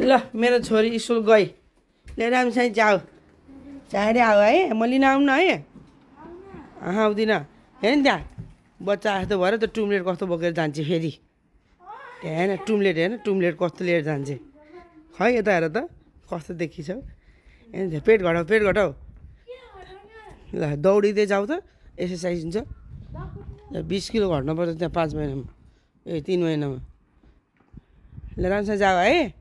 ल मेरो छोरी स्कुल गई लिएर राम्रोसँग जाऊ चाँडै आऊ है म लिन आउनु है आउँदिनँ हेर नि त्यहाँ बच्चा जस्तो भएर त टुम्लेट कस्तो बोकेर जान्छ फेरि त्यहाँ हेर्न टुम्लेट कस्तो लिएर जान्छ खै यता हेर त कस्तो देखिछौ हेर्नु पेट घटाऊ ल दौडिँदै जाऊ त एक्सर्साइज हुन्छ 20 किलो घट्नुपर्छ त्यहाँ 5 महिनामा 3 महिनामा ल राम्रोसँग जाऊ है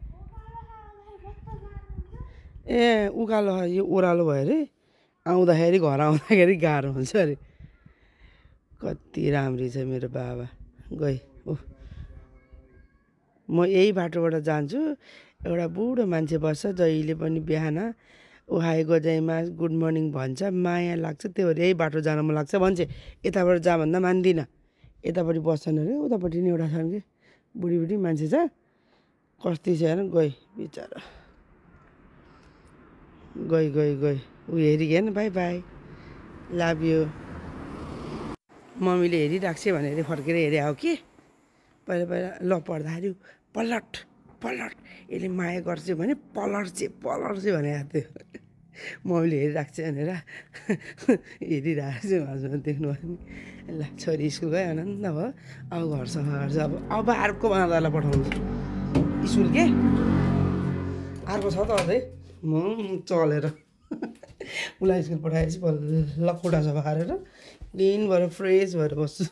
ए उकालो यो ओह्रालो भयो अरे आउँदाखेरि घर आउँदाखेरि गाह्रो हुन्छ अरे कति राम्री छ मेरो बाबा गई म यही बाटोबाट जान्छु एउटा बुढो मान्छे बस्छ जहिले पनि बिहान ओहाई गोजाइमा गुड मर्निङ भन्छ माया लाग्छ त्यो भएर यही बाटो जान मन लाग्छ भन्छ यताबाट जा भन्दा मान्दिनँ यतापट्टि बस्छन् अरे उतापट्टि नि एउटा छन् कि बुढी मान्छे छ कस्ती छ हेर गई बिचरा गई ऊ हेरिगेन बाई बाई लभ यु मम्मीले हेरिराख्छ भनेर फर्केर हेरे हो कि पहिला ल पढ्दाखेरि पलट यसले माया गर्छ भने पलट चाहिँ भने थियो मम्मीले हेरिराख्छ भनेर हेरिरहेको छु हजुर देख्नु भयो नि ल छोरी स्कुल गयो आनन्द भयो अब घर सफा गर्छ अब अर्को बाँदालाई पठाउँछु स्कुल के अर्को छ त अझै म चलेर उसलाई स्कुल पठाएपछि बल्ल खुट्टा सफा गरेर क्लिन भएर फ्रेस भएर बस्छु